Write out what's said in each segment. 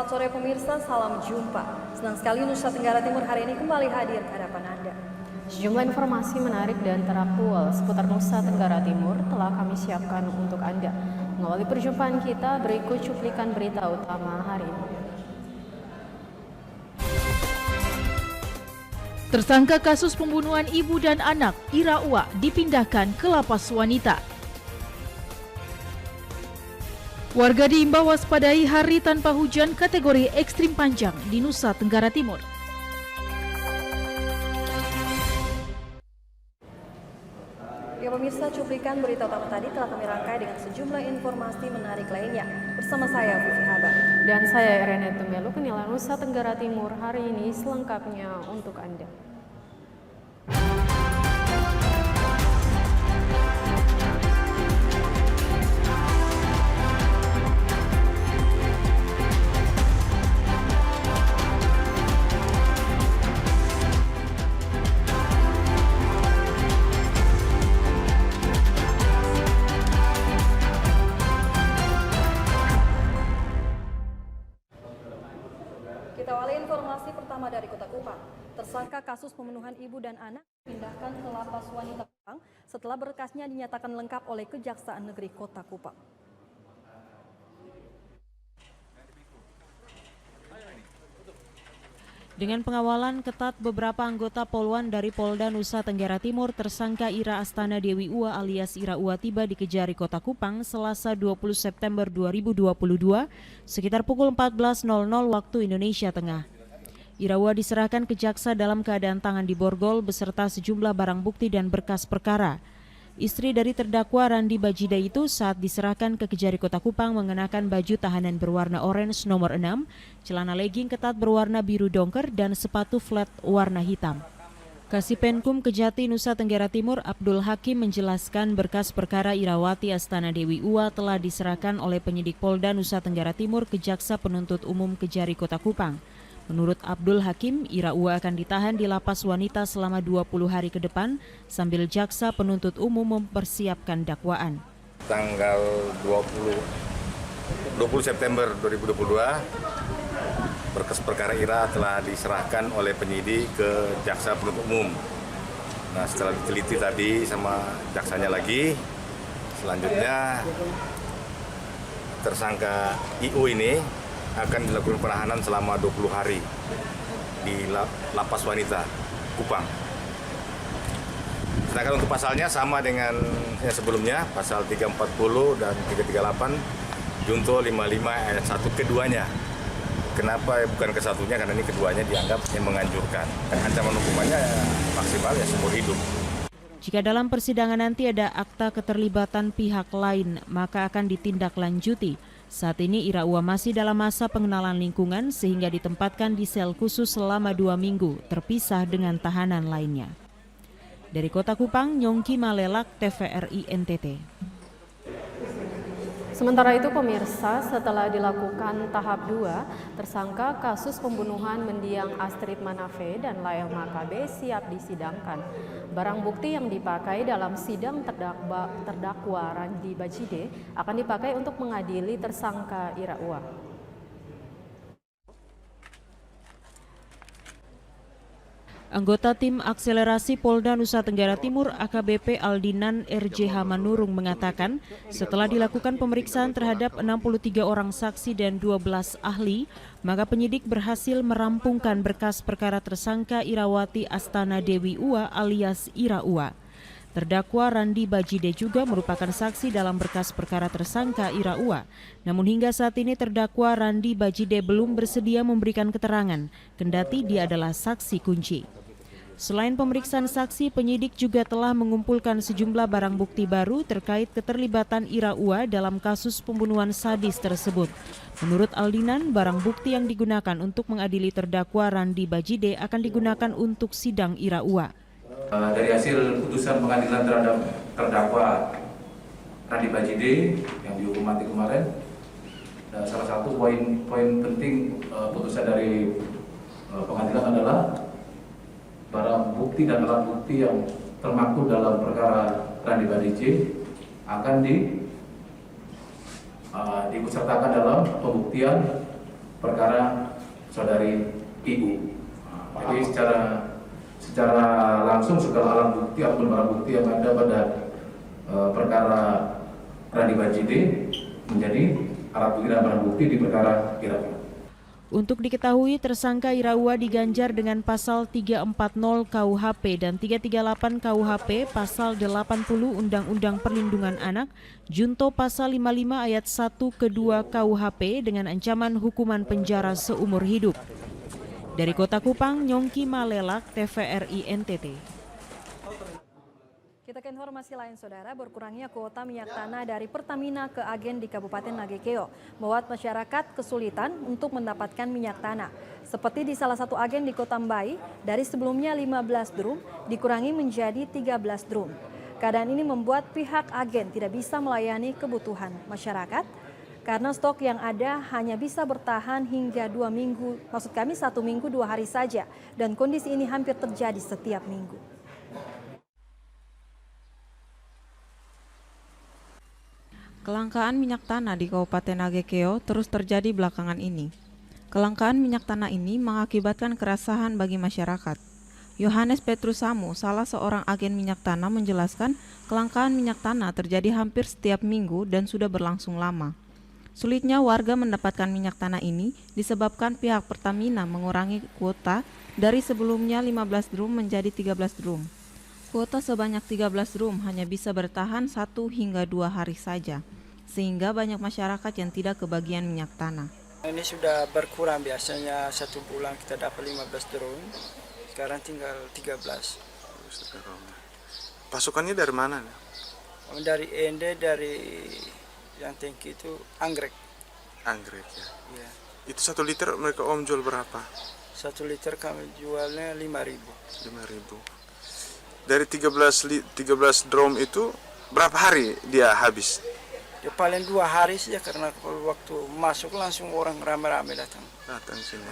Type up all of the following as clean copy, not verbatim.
Selamat sore pemirsa, salam jumpa. Senang sekali Nusa Tenggara Timur hari ini kembali hadir ke hadapan Anda. Sejumlah informasi menarik dan teraktual seputar Nusa Tenggara Timur telah kami siapkan untuk Anda. Mengawali perjumpaan kita, berikut cuplikan berita utama hari ini. Tersangka kasus pembunuhan ibu dan anak, Ira Uwa, dipindahkan ke lapas wanita. Warga diimbau waspadai hari tanpa hujan kategori ekstrim panjang di Nusa Tenggara Timur. Ya pemirsa, cuplikan berita utama tadi telah kami rangkai dengan sejumlah informasi menarik lainnya. Bersama saya, Vivi Habar. Dan saya, Irene Tumelu, Inilah Nusa Tenggara Timur hari ini selengkapnya untuk Anda. Kita awali informasi pertama dari Kota Kupang. Tersangka kasus pembunuhan ibu dan anak dipindahkan ke lapas wanita Kupang setelah berkasnya dinyatakan lengkap oleh Kejaksaan Negeri Kota Kupang. Dengan pengawalan ketat beberapa anggota Polwan dari Polda Nusa Tenggara Timur, tersangka Ira Astana Dewi Uwa alias Ira Uwa tiba di Kejari Kota Kupang Selasa 20 September 2022 sekitar pukul 14.00 waktu Indonesia Tengah. Ira Uwa diserahkan ke jaksa dalam keadaan tangan diborgol beserta sejumlah barang bukti dan berkas perkara. Istri dari terdakwa Randi Bajide itu saat diserahkan ke Kejari Kota Kupang mengenakan baju tahanan berwarna orange nomor 6, celana legging ketat berwarna biru dongker dan sepatu flat warna hitam. Kasipenkum Kejati Nusa Tenggara Timur Abdul Hakim menjelaskan berkas perkara Irawati Astana Dewi Uwa telah diserahkan oleh penyidik Polda Nusa Tenggara Timur ke Jaksa Penuntut Umum Kejari Kota Kupang. Menurut Abdul Hakim, Ira Uwa akan ditahan di lapas wanita selama 20 hari ke depan sambil jaksa penuntut umum mempersiapkan dakwaan. Tanggal 20 September 2022, berkas perkara Ira telah diserahkan oleh penyidik ke jaksa penuntut umum. Nah, setelah diteliti tadi sama jaksanya lagi, selanjutnya tersangka IU ini akan dilakukan penahanan selama 20 hari di lapas wanita Kupang. Sedangkan untuk pasalnya sama dengan yang sebelumnya, pasal 340 dan 338 Junto 55 ayat 1 keduanya. Kenapa bukan ke satunya? Karena ini keduanya dianggap yang menganjurkan. Dan ancaman hukumannya maksimal ya seumur hidup. Jika dalam persidangan nanti ada akta keterlibatan pihak lain, maka akan ditindaklanjuti. Saat ini Ira Uwa masih dalam masa pengenalan lingkungan sehingga ditempatkan di sel khusus selama 2 minggu, terpisah dengan tahanan lainnya. Dari Kota Kupang, Nyongki Malelak, TVRI NTT. Sementara itu pemirsa, setelah dilakukan tahap 2, tersangka kasus pembunuhan mendiang Astrid Manafe dan Lael Makabe siap disidangkan. Barang bukti yang dipakai dalam sidang terdakwa Randi Bajide akan dipakai untuk mengadili tersangka Ira Uwa. Anggota tim akselerasi Polda Nusa Tenggara Timur AKBP Aldinan RJH Manurung mengatakan setelah dilakukan pemeriksaan terhadap 63 orang saksi dan 12 ahli, maka penyidik berhasil merampungkan berkas perkara tersangka Irawati Astana Dewi Uwa alias Ira Uwa. Terdakwa Randi Bajide juga merupakan saksi dalam berkas perkara tersangka Ira Uwa. Namun hingga saat ini terdakwa Randi Bajide belum bersedia memberikan keterangan, kendati dia adalah saksi kunci. Selain pemeriksaan saksi, penyidik juga telah mengumpulkan sejumlah barang bukti baru terkait keterlibatan Ira Uwa dalam kasus pembunuhan sadis tersebut. Menurut Aldinan, barang bukti yang digunakan untuk mengadili terdakwa Randi Bajide akan digunakan untuk sidang Ira Uwa. Dari hasil putusan pengadilan terhadap terdakwa Randi Bajide yang dihukum mati kemarin, salah satu poin penting putusan dari pengadilan adalah barang bukti dan alat bukti yang termaktub dalam perkara Randi Bajide akan diikutsertakan dalam pembuktian perkara saudari Ibu. Jadi secara langsung segala alat bukti ataupun barang bukti yang ada pada perkara Radi Bajide menjadi alat bukti dan barang bukti di perkara Iraua. Untuk diketahui, tersangka Iraua diganjar dengan pasal 340 KUHP dan 338 KUHP, pasal 80 Undang-Undang Perlindungan Anak, junto pasal 55 ayat 1 kedua KUHP dengan ancaman hukuman penjara seumur hidup. Dari Kota Kupang, Nyongki Malelak, TVRI NTT. Kita ke informasi lain, saudara. Berkurangnya kuota minyak tanah dari Pertamina ke agen di Kabupaten Nagekeo membuat masyarakat kesulitan untuk mendapatkan minyak tanah. Seperti di salah satu agen di Kota Mbai, dari sebelumnya 15 drum dikurangi menjadi 13 drum. Keadaan ini membuat pihak agen tidak bisa melayani kebutuhan masyarakat karena stok yang ada hanya bisa bertahan hingga 2 minggu, 1 minggu 2 hari saja, dan kondisi ini hampir terjadi setiap minggu. Kelangkaan minyak tanah di Kabupaten Nagekeo terus terjadi belakangan ini. Kelangkaan minyak tanah ini mengakibatkan keresahan bagi masyarakat. Yohanes Petrus Samu, salah seorang agen minyak tanah, menjelaskan kelangkaan minyak tanah terjadi hampir setiap minggu dan sudah berlangsung lama. Sulitnya warga mendapatkan minyak tanah ini disebabkan pihak Pertamina mengurangi kuota dari sebelumnya 15 drum menjadi 13 drum. Kuota sebanyak 13 drum hanya bisa bertahan 1 hingga 2 hari saja, sehingga banyak masyarakat yang tidak kebagian minyak tanah. Ini sudah berkurang, biasanya 1 bulan kita dapat 15 drum, sekarang tinggal 13. Pasukannya dari mana? Dari Ende, dari yang tangki itu anggrek. Anggrek ya? Ya. Itu 1 liter mereka jual berapa? 1 liter kami jualnya 5.000. 5.000. Dari 13 drum itu berapa hari dia habis? Ya paling 2 hari saja karena waktu masuk langsung orang ramai-ramai datang. Sini.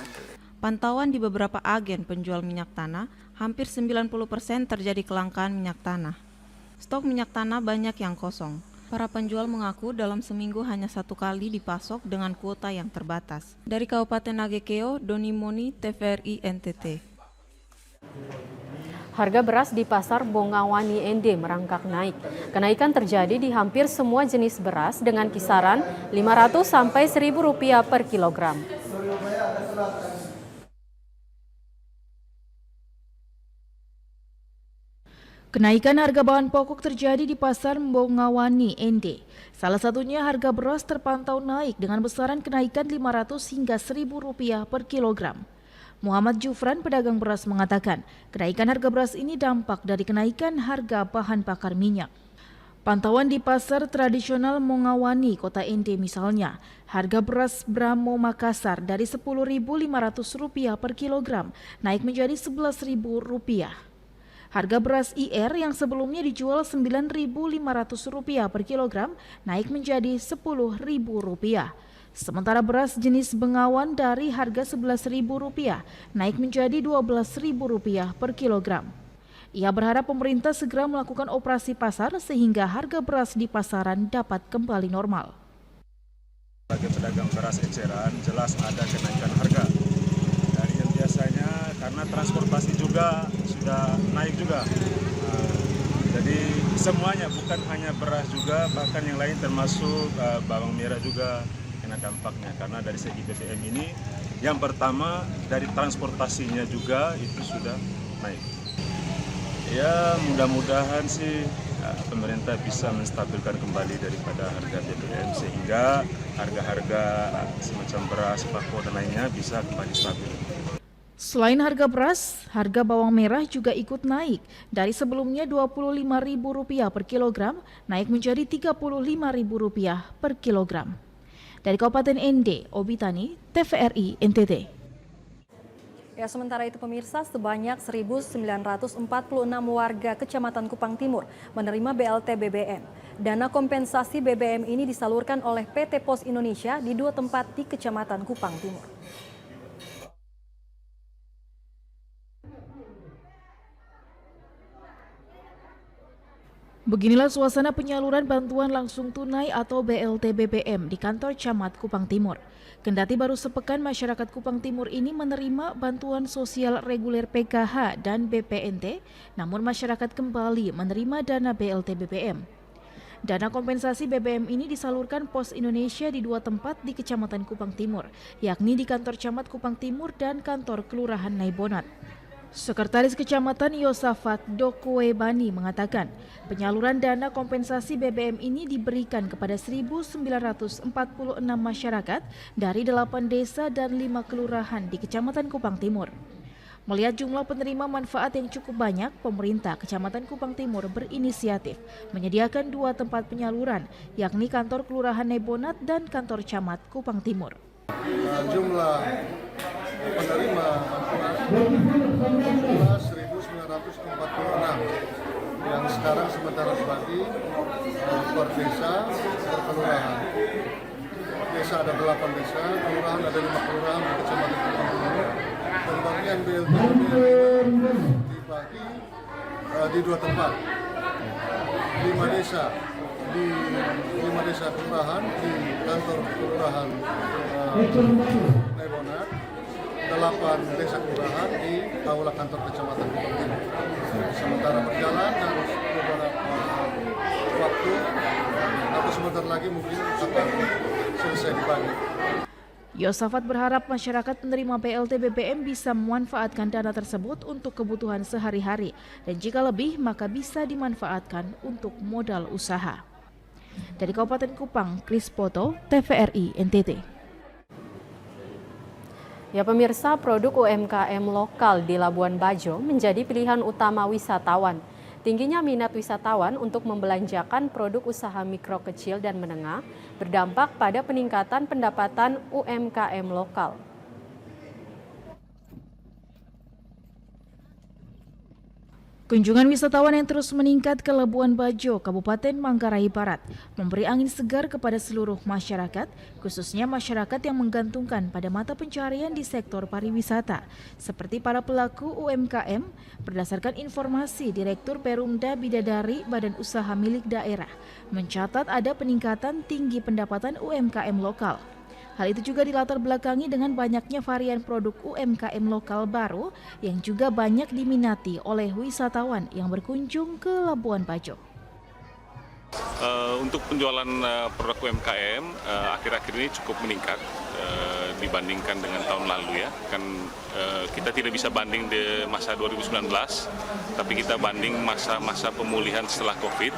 Pantauan di beberapa agen penjual minyak tanah, hampir 90% terjadi kelangkaan minyak tanah. Stok minyak tanah banyak yang kosong. Para penjual mengaku dalam seminggu hanya 1 kali dipasok dengan kuota yang terbatas. Dari Kabupaten Nagekeo, Doni Moni, TVRI NTT. Harga beras di pasar Bongawani Ende merangkak naik. Kenaikan terjadi di hampir semua jenis beras dengan kisaran Rp500 sampai Rp1.000 per kilogram. Kenaikan harga bahan pokok terjadi di pasar Bongawani Ende. Salah satunya harga beras terpantau naik dengan besaran kenaikan Rp500 hingga Rp1.000 per kilogram. Muhammad Jufran, pedagang beras, mengatakan kenaikan harga beras ini dampak dari kenaikan harga bahan bakar minyak. Pantauan di pasar tradisional Mongawani, Kota Ende misalnya, harga beras Bramo Makassar dari Rp10.500 per kilogram naik menjadi Rp11.000. Harga beras IR yang sebelumnya dijual Rp9.500 per kilogram naik menjadi Rp10.000. Sementara beras jenis Bengawan dari harga Rp11.000 naik menjadi Rp12.000 per kilogram. Ia berharap pemerintah segera melakukan operasi pasar sehingga harga beras di pasaran dapat kembali normal. Sebagai pedagang beras eceran, jelas ada kenaikan harga. Dari yang biasanya karena transportasi juga sudah naik juga. Jadi semuanya, bukan hanya beras juga, bahkan yang lain termasuk bawang merah juga kena dampaknya. Karena dari segi BBM ini, yang pertama dari transportasinya juga itu sudah naik. Ya mudah-mudahan sih pemerintah bisa menstabilkan kembali daripada harga BBM sehingga harga-harga semacam beras, bako dan lainnya bisa kembali stabil. Selain harga beras, harga bawang merah juga ikut naik. Dari sebelumnya Rp25.000 per kilogram, naik menjadi Rp35.000 per kilogram. Dari Kabupaten Ende, Obitani, TVRI NTT. Ya, sementara itu pemirsa, sebanyak 1.946 warga Kecamatan Kupang Timur menerima BLT BBM. Dana kompensasi BBM ini disalurkan oleh PT Pos Indonesia di 2 tempat di Kecamatan Kupang Timur. Beginilah suasana penyaluran bantuan langsung tunai atau BLT BBM di kantor Camat Kupang Timur. Kendati baru sepekan masyarakat Kupang Timur ini menerima bantuan sosial reguler PKH dan BPNT, namun masyarakat kembali menerima dana BLT BBM. Dana kompensasi BBM ini disalurkan Pos Indonesia di 2 tempat di Kecamatan Kupang Timur, yakni di kantor Camat Kupang Timur dan kantor Kelurahan Naibonat. Sekretaris Kecamatan Yosafat Dokuebani mengatakan, penyaluran dana kompensasi BBM ini diberikan kepada 1.946 masyarakat dari 8 desa dan 5 kelurahan di Kecamatan Kupang Timur. Melihat jumlah penerima manfaat yang cukup banyak, pemerintah Kecamatan Kupang Timur berinisiatif menyediakan 2 tempat penyaluran, yakni kantor Kelurahan Naibonat dan kantor Camat Kupang Timur. Jumlah penerima manfaat 1.946 yang sekarang sementara dibagi per desa, per kelurahan. Desa ada 8 desa, kelurahan ada 5 kelurahan di Kecamatan Kupang Timur. Pembagian BLT dibagi di 2 tempat, 5 desa di 5 desa kelurahan di kantor kelurahan Naibonat, 8 desa kelurahan di aula kantor Kecamatan Kupang Timur. Sementara berjalan harus beberapa waktu atau sebentar lagi mungkin akan selesai dibagi. Yosafat berharap masyarakat penerima BLT BBM bisa memanfaatkan dana tersebut untuk kebutuhan sehari-hari dan jika lebih maka bisa dimanfaatkan untuk modal usaha. Dari Kabupaten Kupang, Kris Poto, TVRI NTT. Ya pemirsa, produk UMKM lokal di Labuan Bajo menjadi pilihan utama wisatawan. Tingginya minat wisatawan untuk membelanjakan produk usaha mikro kecil dan menengah berdampak pada peningkatan pendapatan UMKM lokal. Kunjungan wisatawan yang terus meningkat ke Labuan Bajo, Kabupaten Manggarai Barat, memberi angin segar kepada seluruh masyarakat, khususnya masyarakat yang menggantungkan pada mata pencaharian di sektor pariwisata, seperti para pelaku UMKM, berdasarkan informasi Direktur Perumda Bidadari Badan Usaha Milik Daerah, mencatat ada peningkatan tinggi pendapatan UMKM lokal. Hal itu juga dilatar belakangi dengan banyaknya varian produk UMKM lokal baru yang juga banyak diminati oleh wisatawan yang berkunjung ke Labuan Bajo. Untuk penjualan produk UMKM akhir-akhir ini cukup meningkat dibandingkan dengan tahun lalu ya. Kan kita tidak bisa banding di masa 2019, tapi kita banding masa-masa pemulihan setelah Covid.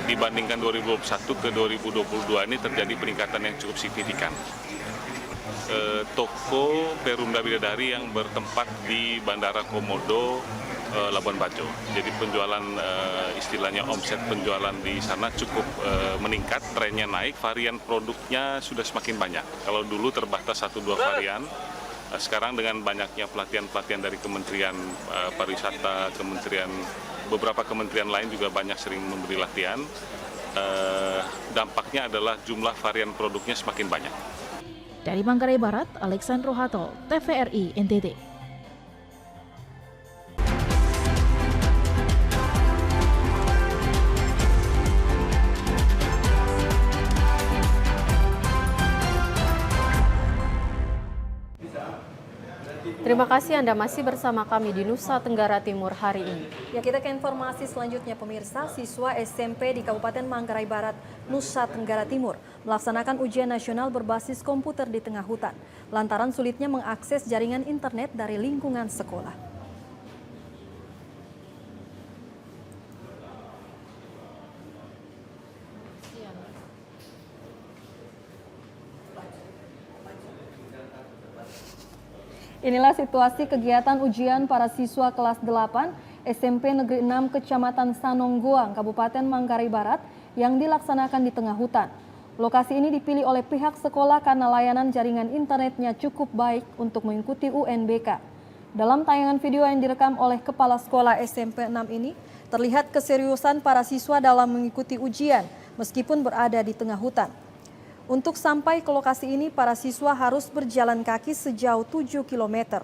Dibandingkan 2021 ke 2022 ini terjadi peningkatan yang cukup signifikan. Toko Perumda Bidadari yang bertempat di Bandara Komodo, Labuan Bajo. Jadi penjualan istilahnya omset penjualan di sana cukup meningkat, trennya naik, varian produknya sudah semakin banyak. Kalau dulu terbatas 1-2 varian, sekarang dengan banyaknya pelatihan-pelatihan dari Kementerian Pariwisata, beberapa kementerian lain juga banyak sering memberi latihan. Dampaknya adalah jumlah varian produknya semakin banyak. Dari Manggarai Barat, Alexandro Hatol, TVRI NTT. Terima kasih Anda masih bersama kami di Nusa Tenggara Timur hari ini. Ya, kita ke informasi selanjutnya pemirsa. Siswa SMP di Kabupaten Manggarai Barat, Nusa Tenggara Timur melaksanakan ujian nasional berbasis komputer di tengah hutan lantaran sulitnya mengakses jaringan internet dari lingkungan sekolah. Inilah situasi kegiatan ujian para siswa kelas 8 SMP Negeri 6 Kecamatan Sanonggoang, Kabupaten Manggarai Barat yang dilaksanakan di tengah hutan. Lokasi ini dipilih oleh pihak sekolah karena layanan jaringan internetnya cukup baik untuk mengikuti UNBK. Dalam tayangan video yang direkam oleh Kepala Sekolah SMP 6 ini, terlihat keseriusan para siswa dalam mengikuti ujian meskipun berada di tengah hutan. Untuk sampai ke lokasi ini, para siswa harus berjalan kaki sejauh 7 km.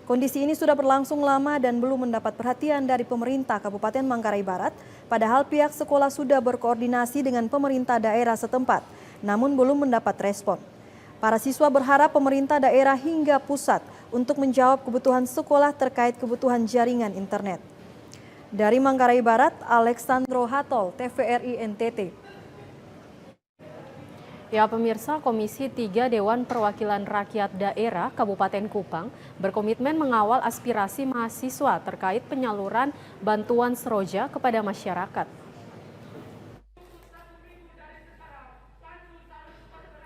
Kondisi ini sudah berlangsung lama dan belum mendapat perhatian dari pemerintah Kabupaten Manggarai Barat, padahal pihak sekolah sudah berkoordinasi dengan pemerintah daerah setempat, namun belum mendapat respon. Para siswa berharap pemerintah daerah hingga pusat untuk menjawab kebutuhan sekolah terkait kebutuhan jaringan internet. Dari Manggarai Barat, Alexandro Hatol, TVRI NTT. Ya pemirsa, Komisi 3 Dewan Perwakilan Rakyat Daerah Kabupaten Kupang berkomitmen mengawal aspirasi mahasiswa terkait penyaluran bantuan seroja kepada masyarakat.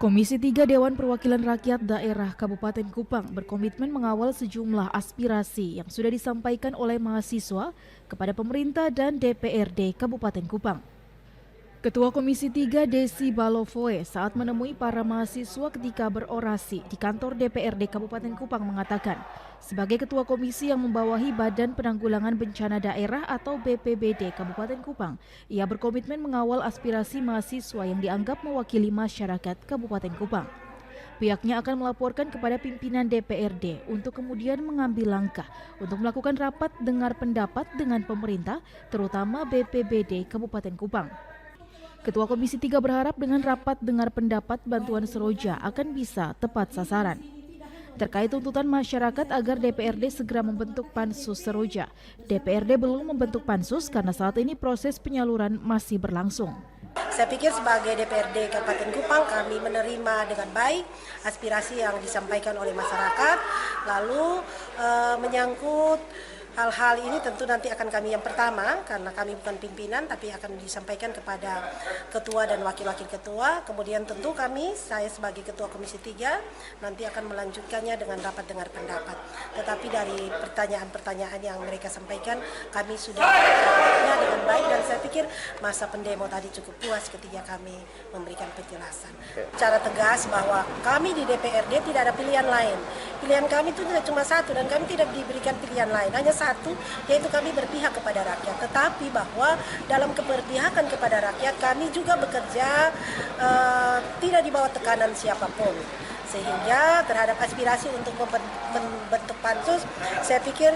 Komisi 3 Dewan Perwakilan Rakyat Daerah Kabupaten Kupang berkomitmen mengawal sejumlah aspirasi yang sudah disampaikan oleh mahasiswa kepada pemerintah dan DPRD Kabupaten Kupang. Ketua Komisi 3 Desi Balovoe saat menemui para mahasiswa ketika berorasi di kantor DPRD Kabupaten Kupang mengatakan, sebagai Ketua Komisi yang membawahi Badan Penanggulangan Bencana Daerah atau BPBD Kabupaten Kupang, ia berkomitmen mengawal aspirasi mahasiswa yang dianggap mewakili masyarakat Kabupaten Kupang. Pihaknya akan melaporkan kepada pimpinan DPRD untuk kemudian mengambil langkah untuk melakukan rapat dengar pendapat dengan pemerintah, terutama BPBD Kabupaten Kupang. Ketua Komisi 3 berharap dengan rapat dengar pendapat bantuan seroja akan bisa tepat sasaran. Terkait tuntutan masyarakat agar DPRD segera membentuk pansus seroja, DPRD belum membentuk pansus karena saat ini proses penyaluran masih berlangsung. Saya pikir sebagai DPRD Kabupaten Kupang kami menerima dengan baik aspirasi yang disampaikan oleh masyarakat, lalu menyangkut hal-hal ini tentu nanti akan kami yang pertama, karena kami bukan pimpinan, tapi akan disampaikan kepada ketua dan wakil-wakil ketua. Kemudian tentu kami, saya sebagai ketua Komisi 3, nanti akan melanjutkannya dengan rapat dengar pendapat. Tetapi dari pertanyaan-pertanyaan yang mereka sampaikan, kami sudah menjawabnya dengan baik, dan saya pikir masa pendemo tadi cukup puas ketika kami memberikan penjelasan. Secara tegas bahwa kami di DPRD tidak ada pilihan lain. Pilihan kami itu tidak cuma satu, dan kami tidak diberikan pilihan lain. Hanya satu, yaitu kami berpihak kepada rakyat. Tetapi bahwa dalam keberpihakan kepada rakyat kami juga bekerja tidak di bawah tekanan siapapun. Sehingga terhadap aspirasi untuk membentuk pansus, saya pikir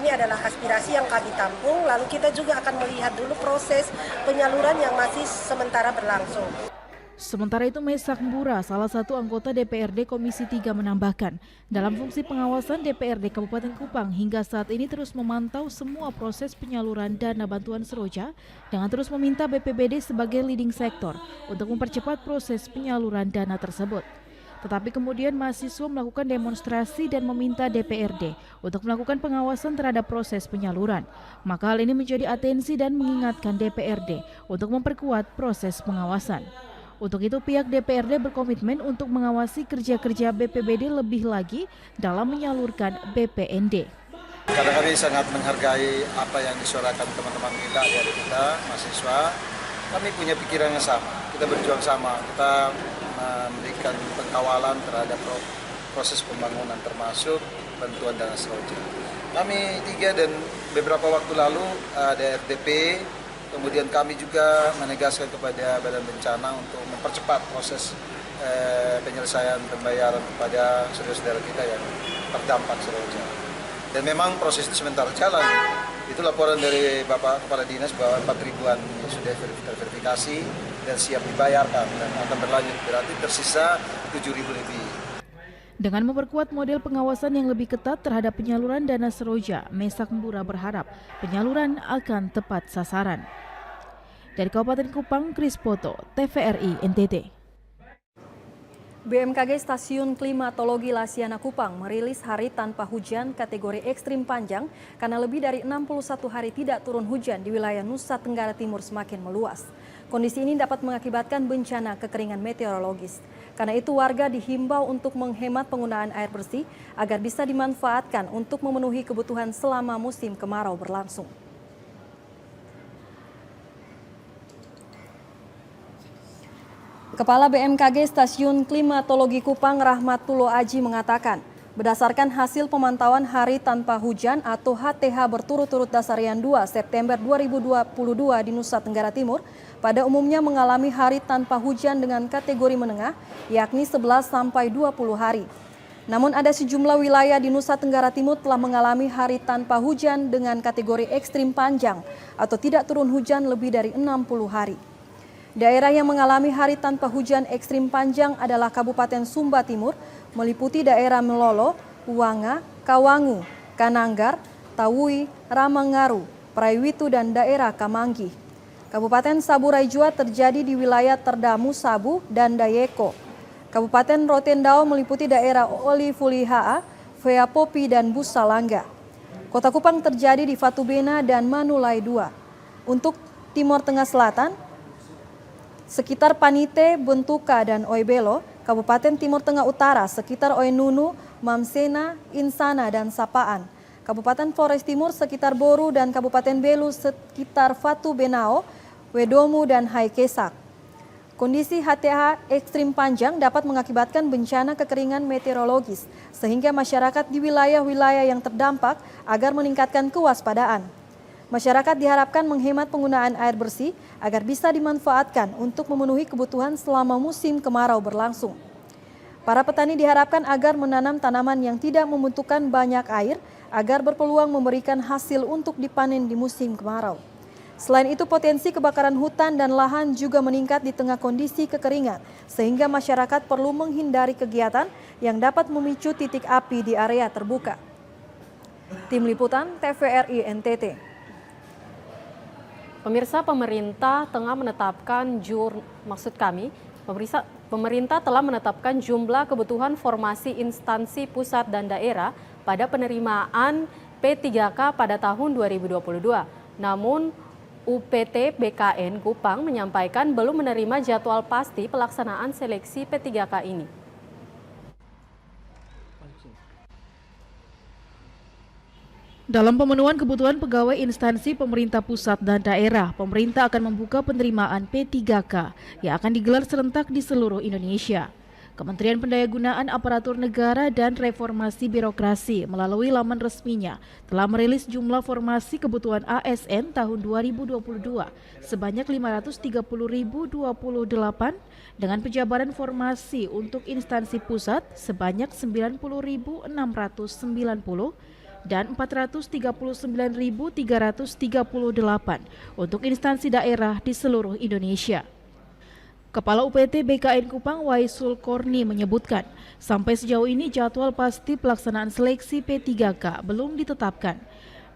ini adalah aspirasi yang kami tampung. Lalu kita juga akan melihat dulu proses penyaluran yang masih sementara berlangsung. Sementara itu, Mesak Mbura, salah satu anggota DPRD Komisi 3 menambahkan, dalam fungsi pengawasan DPRD Kabupaten Kupang hingga saat ini terus memantau semua proses penyaluran dana bantuan seroja dengan terus meminta BPBD sebagai leading sektor untuk mempercepat proses penyaluran dana tersebut. Tetapi kemudian mahasiswa melakukan demonstrasi dan meminta DPRD untuk melakukan pengawasan terhadap proses penyaluran. Maka hal ini menjadi atensi dan mengingatkan DPRD untuk memperkuat proses pengawasan. Untuk itu pihak DPRD berkomitmen untuk mengawasi kerja-kerja BPBD lebih lagi dalam menyalurkan BPND. Karena kami sangat menghargai apa yang disuarakan teman-teman kita, adik-adik kita, mahasiswa. Kami punya pikiran yang sama, kita berjuang sama, kita memberikan pengawalan terhadap proses pembangunan termasuk bantuan dana seroja. Kami 3 dan beberapa waktu lalu ada RDP. Kemudian kami juga menegaskan kepada Badan Bencana untuk mempercepat proses penyelesaian pembayaran kepada saudara-saudara kita yang terdampak seroja. Dan memang proses itu sementara jalan. Itu laporan dari Bapak Kepala Dinas bahwa 4.000-an sudah terverifikasi dan siap dibayarkan dan akan berlanjut. Berarti tersisa 7.000 lebih. Dengan memperkuat model pengawasan yang lebih ketat terhadap penyaluran dana seroja, Mesak Mbura berharap penyaluran akan tepat sasaran. Dari Kabupaten Kupang, Kris Poto, TVRI NTT. BMKG Stasiun Klimatologi Lasiana Kupang merilis hari tanpa hujan kategori ekstrim panjang karena lebih dari 61 hari tidak turun hujan di wilayah Nusa Tenggara Timur semakin meluas. Kondisi ini dapat mengakibatkan bencana kekeringan meteorologis. Karena itu warga dihimbau untuk menghemat penggunaan air bersih agar bisa dimanfaatkan untuk memenuhi kebutuhan selama musim kemarau berlangsung. Kepala BMKG Stasiun Klimatologi Kupang Rahmatullah Aji mengatakan, berdasarkan hasil pemantauan hari tanpa hujan atau HTH berturut-turut Dasarian 2 September 2022 di Nusa Tenggara Timur, pada umumnya mengalami hari tanpa hujan dengan kategori menengah, yakni 11 sampai 20 hari. Namun ada sejumlah wilayah di Nusa Tenggara Timur telah mengalami hari tanpa hujan dengan kategori ekstrim panjang atau tidak turun hujan lebih dari 60 hari. Daerah yang mengalami hari tanpa hujan ekstrim panjang adalah Kabupaten Sumba Timur, meliputi daerah Melolo, Wanga, Kawangu, Kananggar, Tawui, Ramangaru, Praiwitu, dan daerah Kamanggi. Kabupaten Saburai Jua terjadi di wilayah Terdamu, Sabu, dan Dayeko. Kabupaten Rotendao meliputi daerah Olivulihaa, Veapopi, dan Busalangga. Kota Kupang terjadi di Fatubena dan Manulai II. Untuk Timur Tengah Selatan, sekitar Panite, Bentuka, dan Oebelo. Kabupaten Timur Tengah Utara sekitar Oenunu, Mamsena, Insana, dan Sapaan. Kabupaten Flores Timur sekitar Boru, dan Kabupaten Belu sekitar Fatubenao, Wedomu, dan Haikesak. Kondisi HTH ekstrim panjang dapat mengakibatkan bencana kekeringan meteorologis, sehingga masyarakat di wilayah-wilayah yang terdampak agar meningkatkan kewaspadaan. Masyarakat diharapkan menghemat penggunaan air bersih agar bisa dimanfaatkan untuk memenuhi kebutuhan selama musim kemarau berlangsung. Para petani diharapkan agar menanam tanaman yang tidak membutuhkan banyak air agar berpeluang memberikan hasil untuk dipanen di musim kemarau. Selain itu, potensi kebakaran hutan dan lahan juga meningkat di tengah kondisi kekeringan, sehingga masyarakat perlu menghindari kegiatan yang dapat memicu titik api di area terbuka. Tim Liputan TVRI NTT. Pemirsa, pemerintah telah menetapkan jumlah kebutuhan formasi instansi pusat dan daerah pada penerimaan P3K pada tahun 2022. Namun, UPT BKN Kupang menyampaikan belum menerima jadwal pasti pelaksanaan seleksi P3K ini. Dalam pemenuhan kebutuhan pegawai instansi pemerintah pusat dan daerah, pemerintah akan membuka penerimaan P3K yang akan digelar serentak di seluruh Indonesia. Kementerian Pendayagunaan Aparatur Negara dan Reformasi Birokrasi melalui laman resminya telah merilis jumlah formasi kebutuhan ASN tahun 2022 sebanyak 530.028 dengan penjabaran formasi untuk instansi pusat sebanyak 90.690 dan 439.338 untuk instansi daerah di seluruh Indonesia. Kepala UPT BKN Kupang Waisul Korni menyebutkan, sampai sejauh ini jadwal pasti pelaksanaan seleksi P3K belum ditetapkan.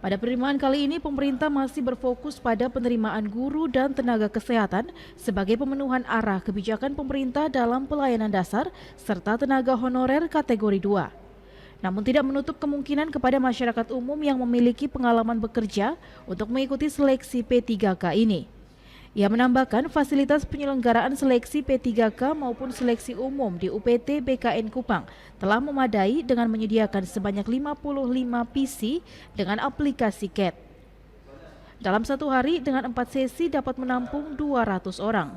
Pada penerimaan kali ini, pemerintah masih berfokus pada penerimaan guru dan tenaga kesehatan sebagai pemenuhan arah kebijakan pemerintah dalam pelayanan dasar serta tenaga honorer kategori 2. Namun tidak menutup kemungkinan kepada masyarakat umum yang memiliki pengalaman bekerja untuk mengikuti seleksi P3K ini. Ia menambahkan fasilitas penyelenggaraan seleksi P3K maupun seleksi umum di UPT BKN Kupang telah memadai dengan menyediakan sebanyak 55 PC dengan aplikasi CAT. Dalam satu hari dengan 4 sesi dapat menampung 200 orang.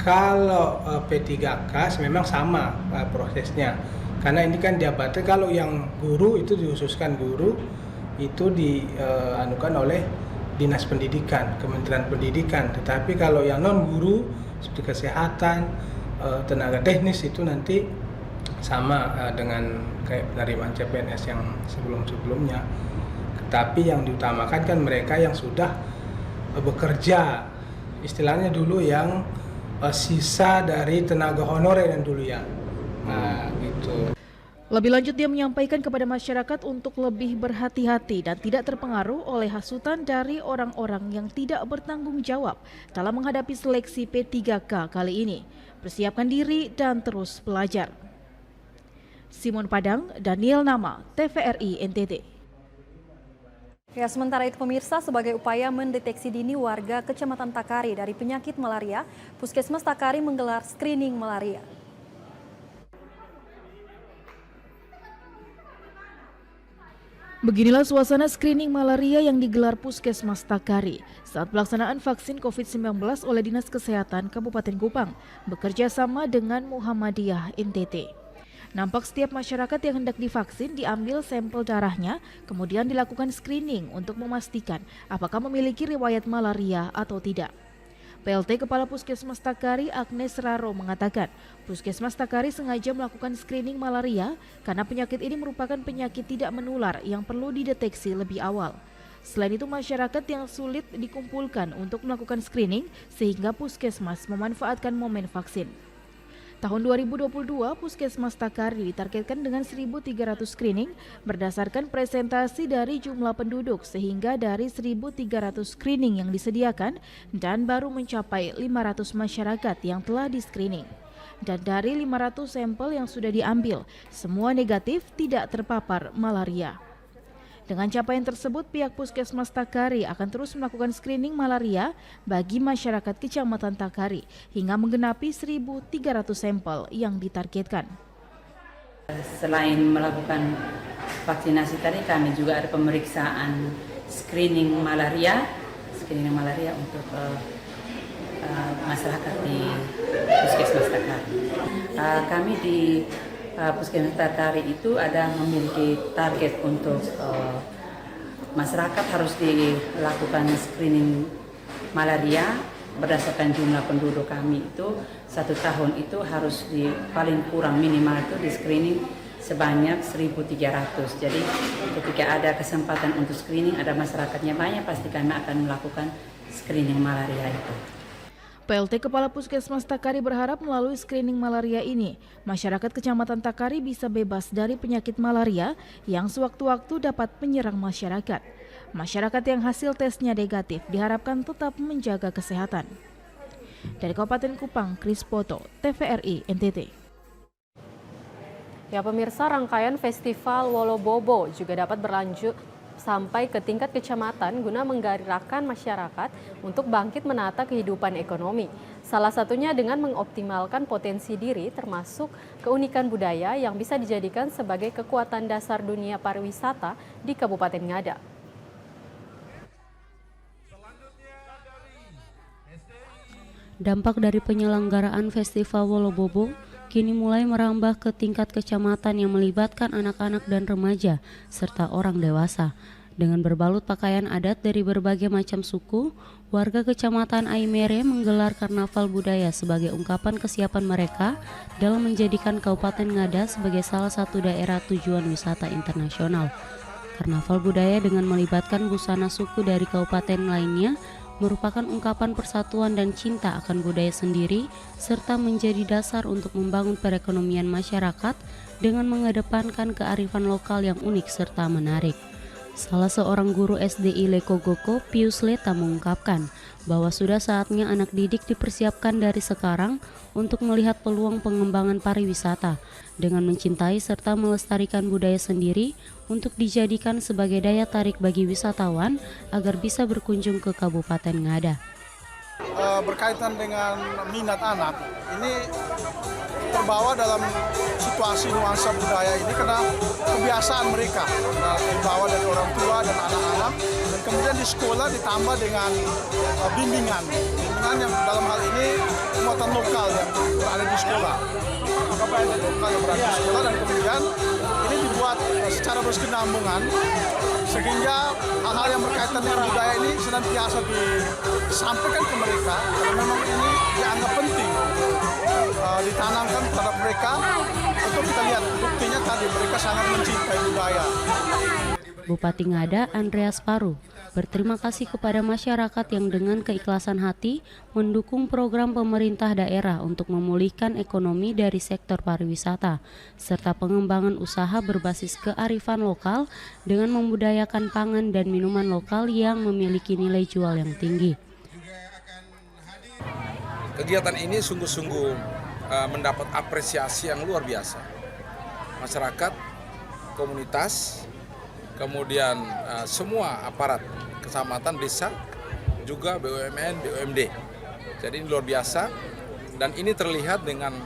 Kalau P3K memang sama prosesnya, karena ini kan jabatan. Kalau yang guru itu dikhususkan guru itu dianukan oleh Dinas Pendidikan, Kementerian Pendidikan. Tetapi kalau yang non guru seperti kesehatan, tenaga teknis itu nanti sama dengan kayak penerimaan CPNS yang sebelum-sebelumnya. Tetapi yang diutamakan kan mereka yang sudah bekerja, istilahnya dulu yang sisa dari tenaga honorer yang dulu ya. Nah, gitu. Lebih lanjut, dia menyampaikan kepada masyarakat untuk lebih berhati-hati dan tidak terpengaruh oleh hasutan dari orang-orang yang tidak bertanggung jawab dalam menghadapi seleksi P3K kali ini. Persiapkan diri dan terus belajar. Simon Padang, Daniel Nama, TVRI NTT. Ya, sementara itu pemirsa, sebagai upaya mendeteksi dini warga Kecamatan Takari dari penyakit malaria, Puskesmas Takari menggelar screening malaria. Beginilah suasana screening malaria yang digelar Puskesmas Takari saat pelaksanaan vaksin COVID-19 oleh Dinas Kesehatan Kabupaten Kupang bekerja sama dengan Muhammadiyah NTT. Nampak setiap masyarakat yang hendak divaksin diambil sampel darahnya, kemudian dilakukan screening untuk memastikan apakah memiliki riwayat malaria atau tidak. PLT Kepala Puskesmas Takari Agnes Raro mengatakan, Puskesmas Takari sengaja melakukan screening malaria karena penyakit ini merupakan penyakit tidak menular yang perlu dideteksi lebih awal. Selain itu, masyarakat yang sulit dikumpulkan untuk melakukan screening sehingga Puskesmas memanfaatkan momen vaksin. Tahun 2022, Puskesmas Takari ditargetkan dengan 1.300 screening berdasarkan presentasi dari jumlah penduduk sehingga dari 1.300 screening yang disediakan dan baru mencapai 500 masyarakat yang telah di-screening. Dan dari 500 sampel yang sudah diambil, semua negatif tidak terpapar malaria. Dengan capaian tersebut, pihak Puskesmas Takari akan terus melakukan screening malaria bagi masyarakat Kecamatan Takari hingga menggenapi 1.300 sampel yang ditargetkan. Selain melakukan vaksinasi tadi, kami juga ada pemeriksaan screening malaria untuk masyarakat di Puskesmas Takari. Kami di Puskesmas Takari itu ada memiliki target untuk masyarakat harus dilakukan screening malaria berdasarkan jumlah penduduk kami itu 1 tahun itu harus paling kurang minimal itu di screening sebanyak 1.300. Jadi ketika ada kesempatan untuk screening, ada masyarakatnya banyak, pasti kami akan melakukan screening malaria itu. PLT Kepala Puskesmas Takari berharap melalui screening malaria ini, masyarakat Kecamatan Takari bisa bebas dari penyakit malaria yang sewaktu-waktu dapat menyerang masyarakat. Masyarakat yang hasil tesnya negatif diharapkan tetap menjaga kesehatan. Dari Kabupaten Kupang, Kris Poto, TVRI NTT. Ya pemirsa, rangkaian Festival Wolobobo juga dapat berlanjut sampai ke tingkat kecamatan guna menggairahkan masyarakat untuk bangkit menata kehidupan ekonomi. Salah satunya dengan mengoptimalkan potensi diri termasuk keunikan budaya yang bisa dijadikan sebagai kekuatan dasar dunia pariwisata di Kabupaten Ngada. Dampak dari penyelenggaraan Festival Wolobobo kini mulai merambah ke tingkat kecamatan yang melibatkan anak-anak dan remaja serta orang dewasa. Dengan berbalut pakaian adat dari berbagai macam suku, warga Kecamatan Aimere menggelar karnaval budaya sebagai ungkapan kesiapan mereka dalam menjadikan Kabupaten Ngada sebagai salah satu daerah tujuan wisata internasional. Karnaval budaya dengan melibatkan busana suku dari kabupaten lainnya merupakan ungkapan persatuan dan cinta akan budaya sendiri serta menjadi dasar untuk membangun perekonomian masyarakat dengan mengedepankan kearifan lokal yang unik serta menarik. Salah seorang guru SDI Lekogoko, Pius Leta mengungkapkan bahwa sudah saatnya anak didik dipersiapkan dari sekarang untuk melihat peluang pengembangan pariwisata dengan mencintai serta melestarikan budaya sendiri untuk dijadikan sebagai daya tarik bagi wisatawan agar bisa berkunjung ke Kabupaten Ngada. Berkaitan dengan minat anak, ini terbawa dalam situasi nuansa budaya ini karena kebiasaan mereka dibawa dari orang tua dan anak-anak, dan kemudian di sekolah ditambah dengan bimbingan yang dalam hal ini muatan lokal yang berada di sekolah. Lokal yang berada di sekolah, dan kemudian ini dibuat secara berkesinambungan sehingga hal-hal yang berkaitan dengan budaya ini senantiasa disampaikan ke mereka karena memang ini dianggap penting ditanamkan terhadap mereka. Untuk kita lihat buktinya tadi mereka sangat mencintai budaya. Bupati Ngada Andreas Paru berterima kasih kepada masyarakat yang dengan keikhlasan hati mendukung program pemerintah daerah untuk memulihkan ekonomi dari sektor pariwisata serta pengembangan usaha berbasis kearifan lokal dengan membudayakan pangan dan minuman lokal yang memiliki nilai jual yang tinggi. Kegiatan ini sungguh-sungguh mendapat apresiasi yang luar biasa. Masyarakat, komunitas, kemudian semua aparat kecamatan, desa, juga BUMN, BUMD. Jadi ini luar biasa, dan ini terlihat dengan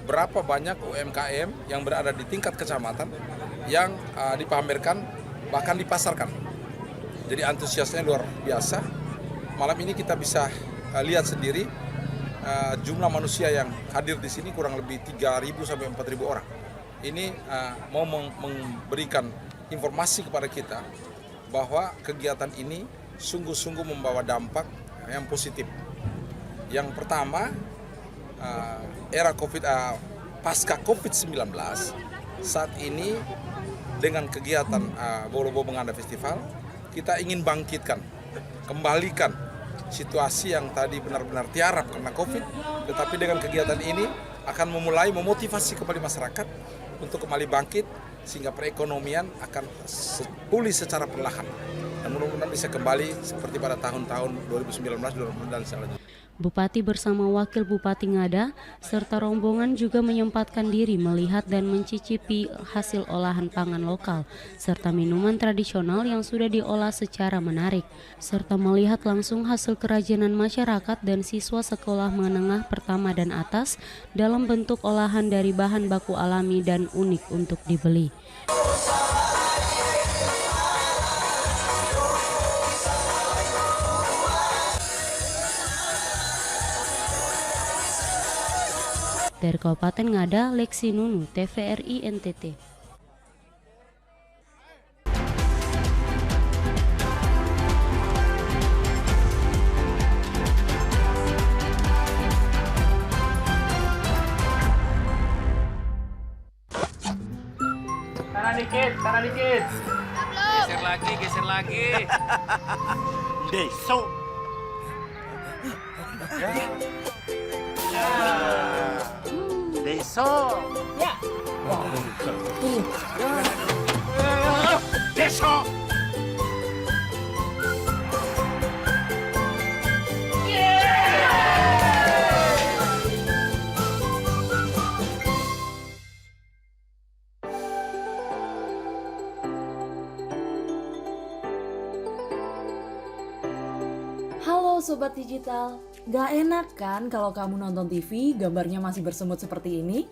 berapa banyak UMKM yang berada di tingkat kecamatan yang dipamerkan bahkan dipasarkan. Jadi antusiasnya luar biasa. Malam ini kita bisa lihat sendiri jumlah manusia yang hadir di sini kurang lebih 3.000 sampai 4.000 orang. Ini mau memberikan informasi kepada kita bahwa kegiatan ini sungguh-sungguh membawa dampak yang positif. Yang pertama, era pasca COVID-19, saat ini dengan kegiatan Bolo-Bobo Mengada Festival, kita ingin bangkitkan, kembalikan situasi yang tadi benar-benar tiarap karena COVID, tetapi dengan kegiatan ini akan memulai memotivasi kembali masyarakat untuk kembali bangkit, sehingga perekonomian akan pulih secara perlahan dan mudah-mudahan bisa kembali seperti pada tahun-tahun 2019 dan selanjutnya. Bupati bersama Wakil Bupati Ngada serta rombongan juga menyempatkan diri melihat dan mencicipi hasil olahan pangan lokal serta minuman tradisional yang sudah diolah secara menarik, serta melihat langsung hasil kerajinan masyarakat dan siswa sekolah menengah pertama dan atas dalam bentuk olahan dari bahan baku alami dan unik untuk dibeli. Dari Kabupaten Ngada, Lexi Nunu, TVRI NTT. Kanan dikit. Geser lagi. Besok. Besok. Ya. Besok. Halo Sobat Digital, gak enak kan kalau kamu nonton TV gambarnya masih bersemut seperti ini?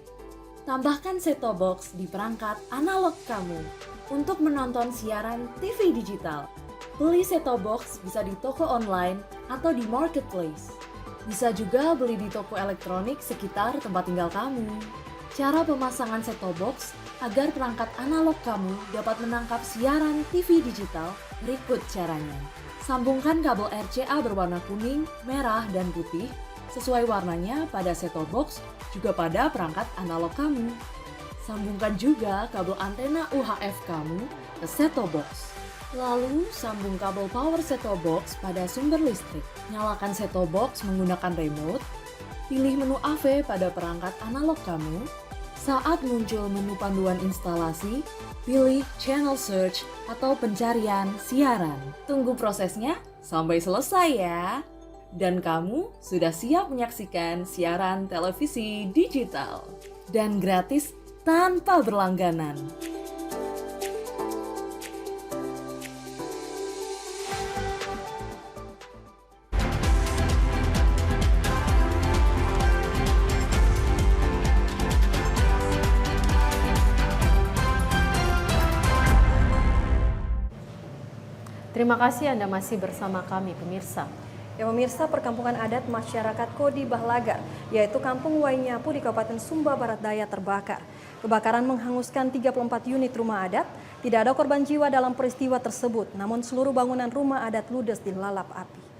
Tambahkan set-top box di perangkat analog kamu untuk menonton siaran TV digital. Beli set-top box bisa di toko online atau di marketplace. Bisa juga beli di toko elektronik sekitar tempat tinggal kamu. Cara pemasangan set-top box agar perangkat analog kamu dapat menangkap siaran TV digital berikut caranya. Sambungkan kabel RCA berwarna kuning, merah, dan putih sesuai warnanya pada set-top box juga pada perangkat analog kamu. Sambungkan juga kabel antena UHF kamu ke set-top box. Lalu sambung kabel power set-top box pada sumber listrik. Nyalakan set-top box menggunakan remote. Pilih menu AV pada perangkat analog kamu. Saat muncul menu panduan instalasi, pilih channel search atau pencarian siaran. Tunggu prosesnya sampai selesai ya. Dan kamu sudah siap menyaksikan siaran televisi digital. Dan gratis tanpa berlangganan. Terima kasih Anda masih bersama kami pemirsa. Ya pemirsa, perkampungan adat masyarakat Kodi Bahlagar, yaitu Kampung Wainyapu di Kabupaten Sumba Barat Daya terbakar. Kebakaran menghanguskan 34 unit rumah adat. Tidak ada korban jiwa dalam peristiwa tersebut, namun seluruh bangunan rumah adat ludes dilalap api.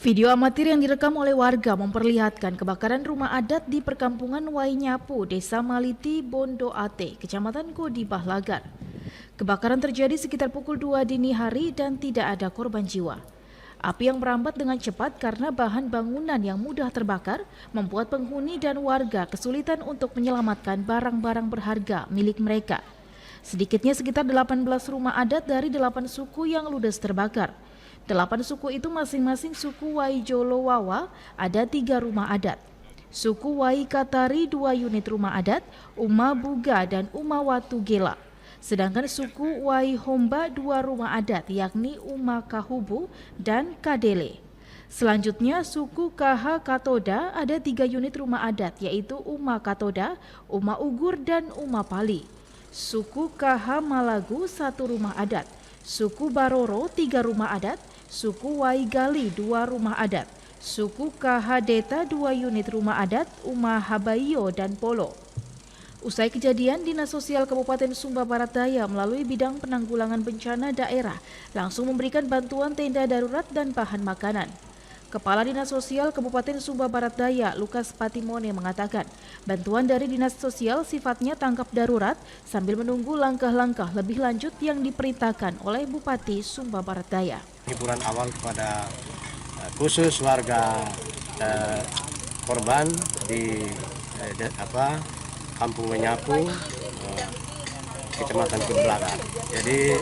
Video amatir yang direkam oleh warga memperlihatkan kebakaran rumah adat di perkampungan Wainyapu, Desa Maliti, Bondo Ate, Kecamatan Kodi Bahlagar. Kebakaran terjadi sekitar pukul 2 dini hari dan tidak ada korban jiwa. Api yang merambat dengan cepat karena bahan bangunan yang mudah terbakar membuat penghuni dan warga kesulitan untuk menyelamatkan barang-barang berharga milik mereka. Sedikitnya sekitar 18 rumah adat dari 8 suku yang ludes terbakar. 8 suku itu masing-masing suku Wai Jolo Wawa, ada 3 rumah adat. Suku Wai Katari 2 unit rumah adat, Uma Buga dan Uma Watu Gela. Sedangkan suku Wai Homba 2 rumah adat yakni Uma Kahubu dan Kadele. Selanjutnya suku KH Katoda ada 3 unit rumah adat yaitu Uma Katoda, Uma Ugur dan Uma Pali. Suku KH Malagu 1 rumah adat. Suku Baroro 3 rumah adat, suku Waigali 2 rumah adat, suku KH Deta 2 unit rumah adat, Uma Habayo dan Polo. Usai kejadian, Dinas Sosial Kabupaten Sumba Barat Daya melalui bidang penanggulangan bencana daerah langsung memberikan bantuan tenda darurat dan bahan makanan. Kepala Dinas Sosial Kabupaten Sumba Barat Daya, Lukas Patimone mengatakan, bantuan dari Dinas Sosial sifatnya tanggap darurat sambil menunggu langkah-langkah lebih lanjut yang diperintahkan oleh Bupati Sumba Barat Daya. Hiburan awal kepada khusus warga korban di Kampung Menyapu, Kecamatan Kebelakan. Jadi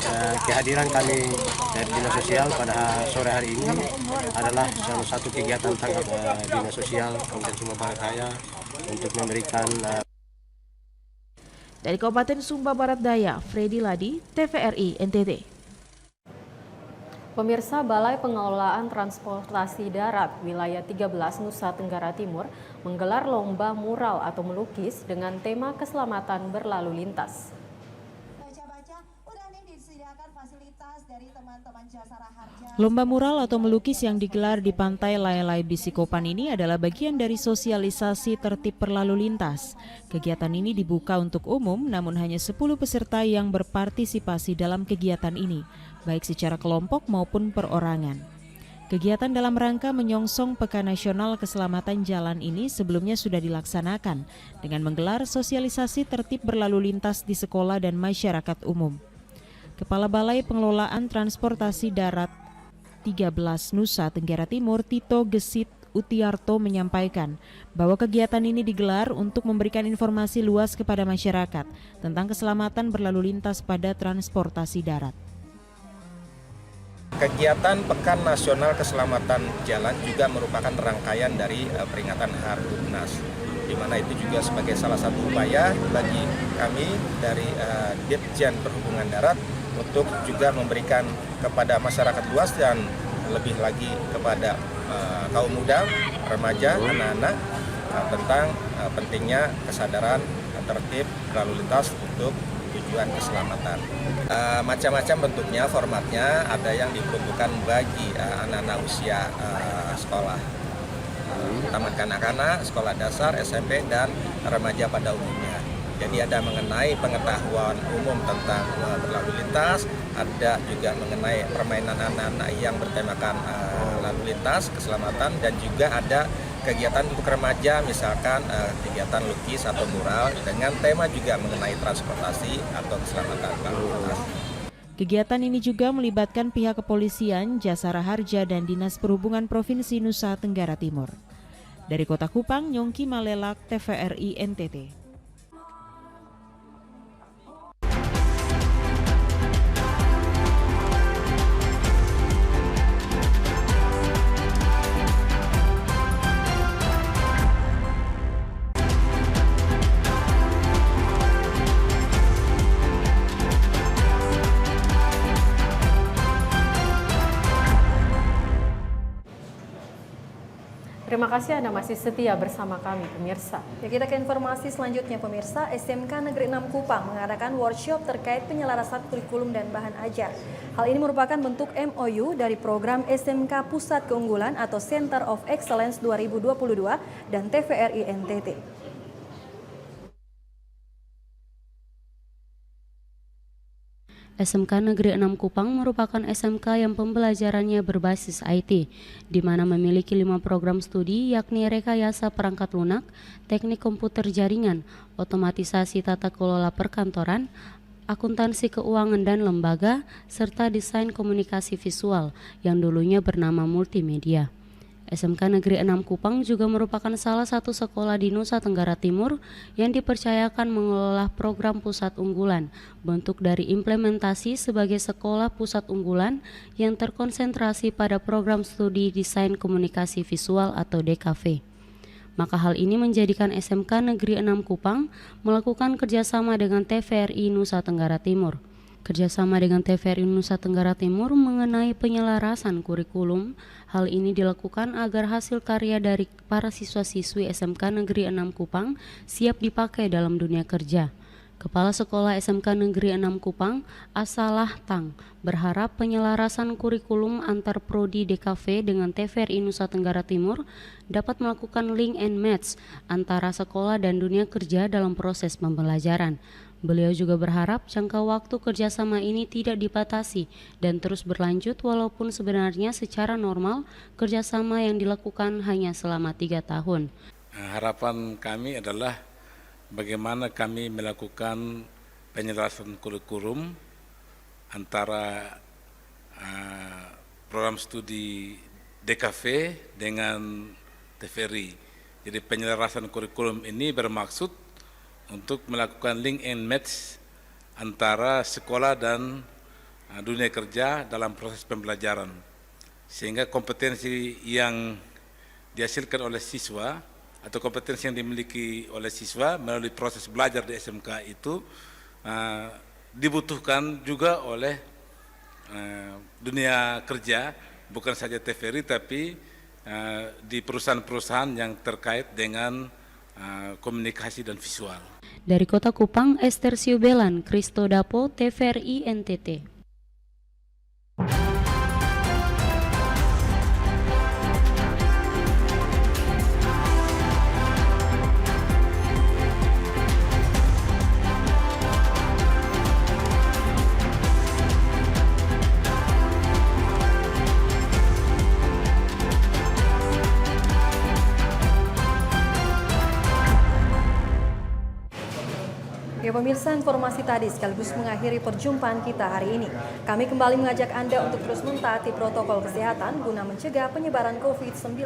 kehadiran kami dari Dinas Sosial pada sore hari ini adalah salah satu kegiatan tanggap Dinas Sosial Kabupaten Sumba Barat Daya untuk memberikan. Dari Kabupaten Sumba Barat Daya, Freddy Ladi, TVRI NTT. Pemirsa, Balai Pengelolaan Transportasi Darat Wilayah 13 Nusa Tenggara Timur menggelar lomba mural atau melukis dengan tema keselamatan berlalu lintas. Lomba mural atau melukis yang digelar di Pantai Layalai Bisikopan ini adalah bagian dari sosialisasi tertib berlalu lintas. Kegiatan ini dibuka untuk umum, namun hanya 10 peserta yang berpartisipasi dalam kegiatan ini, baik secara kelompok maupun perorangan. Kegiatan dalam rangka menyongsong Pekan Nasional Keselamatan Jalan ini sebelumnya sudah dilaksanakan dengan menggelar sosialisasi tertib berlalu lintas di sekolah dan masyarakat umum. Kepala Balai Pengelolaan Transportasi Darat 13 Nusa Tenggara Timur, Tito Gesit Utiarto menyampaikan bahwa kegiatan ini digelar untuk memberikan informasi luas kepada masyarakat tentang keselamatan berlalu lintas pada transportasi darat. Kegiatan Pekan Nasional Keselamatan Jalan juga merupakan rangkaian dari peringatan Harbolnas, di mana itu juga sebagai salah satu upaya bagi kami dari Ditjen Perhubungan Darat untuk juga memberikan kepada masyarakat luas dan lebih lagi kepada kaum muda, remaja, anak-anak tentang pentingnya kesadaran tertib lalu lintas untuk tujuan keselamatan. Macam-macam bentuknya, formatnya, ada yang diperuntukkan bagi anak-anak usia sekolah, tamat kanak-kanak, sekolah dasar, SMP, dan remaja pada umumnya. Jadi ada mengenai pengetahuan umum tentang berlalu lintas, ada juga mengenai permainan anak-anak yang bertemakan lalu lintas, keselamatan, dan juga ada kegiatan untuk remaja, misalkan kegiatan lukis atau mural dengan tema juga mengenai transportasi atau keselamatan lalu lintas. Kegiatan ini juga melibatkan pihak kepolisian, Jasara Harja, dan Dinas Perhubungan Provinsi Nusa Tenggara Timur. Dari Kota Kupang, Yongki Malelak, TVRI NTT. Terima kasih Anda masih setia bersama kami, pemirsa. Ya, kita ke informasi selanjutnya, pemirsa. SMK Negeri 6 Kupang mengadakan workshop terkait penyelarasan kurikulum dan bahan ajar. Hal ini merupakan bentuk MOU dari program SMK Pusat Keunggulan atau Center of Excellence 2022 dan TVRI NTT. SMK Negeri 6 Kupang merupakan SMK yang pembelajarannya berbasis IT, di mana memiliki 5 program studi yakni rekayasa perangkat lunak, teknik komputer jaringan, otomatisasi tata kelola perkantoran, akuntansi keuangan dan lembaga, serta desain komunikasi visual yang dulunya bernama multimedia. SMK Negeri 6 Kupang juga merupakan salah satu sekolah di Nusa Tenggara Timur yang dipercayakan mengelola program pusat unggulan, bentuk dari implementasi sebagai sekolah pusat unggulan yang terkonsentrasi pada program studi desain komunikasi visual atau DKV. Maka hal ini menjadikan SMK Negeri 6 Kupang melakukan kerjasama dengan TVRI Nusa Tenggara Timur. Kerjasama dengan TVRI Nusa Tenggara Timur mengenai penyelarasan kurikulum. Hal ini dilakukan agar hasil karya dari para siswa-siswi SMK Negeri 6 Kupang siap dipakai dalam dunia kerja. Kepala Sekolah SMK Negeri 6 Kupang, Asalah Tang, berharap penyelarasan kurikulum antar prodi DKV dengan TVRI Nusa Tenggara Timur dapat melakukan link and match antara sekolah dan dunia kerja dalam proses pembelajaran. Beliau juga berharap jangka waktu kerjasama ini tidak dibatasi dan terus berlanjut walaupun sebenarnya secara normal kerjasama yang dilakukan hanya selama 3 tahun. Harapan kami adalah bagaimana kami melakukan penyelarasan kurikulum antara program studi DKV dengan TVRI. Jadi penyelarasan kurikulum ini bermaksud untuk melakukan link and match antara sekolah dan dunia kerja dalam proses pembelajaran. Sehingga kompetensi yang dihasilkan oleh siswa atau kompetensi yang dimiliki oleh siswa melalui proses belajar di SMK itu dibutuhkan juga oleh dunia kerja, bukan saja TVRI tapi di perusahaan-perusahaan yang terkait dengan komunikasi dan visual. Dari Kota Kupang, Esther Siubelan, Kristo Dapo, TVRI NTT. Ya pemirsa, informasi tadi sekaligus mengakhiri perjumpaan kita hari ini. Kami kembali mengajak Anda untuk terus mentaati protokol kesehatan guna mencegah penyebaran COVID-19.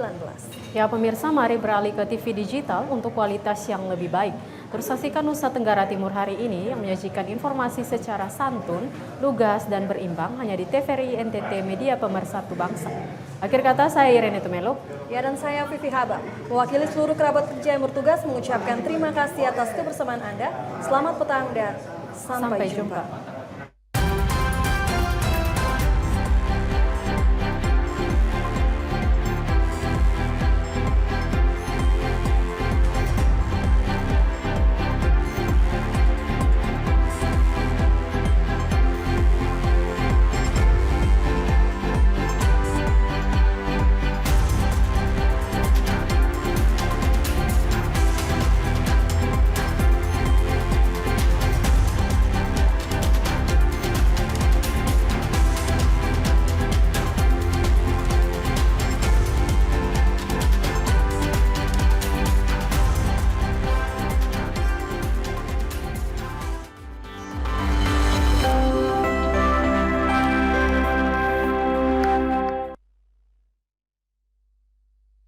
Ya pemirsa, mari beralih ke TV digital untuk kualitas yang lebih baik. Terus saksikan Nusa Tenggara Timur hari ini yang menyajikan informasi secara santun, lugas, dan berimbang hanya di TVRI NTT Media Pemersatu Bangsa. Akhir kata, saya Irene Tumeluk. Ya, dan saya Vivi Haba. Mewakili seluruh kerabat kerja yang bertugas mengucapkan terima kasih atas kebersamaan Anda. Selamat petang dan sampai jumpa.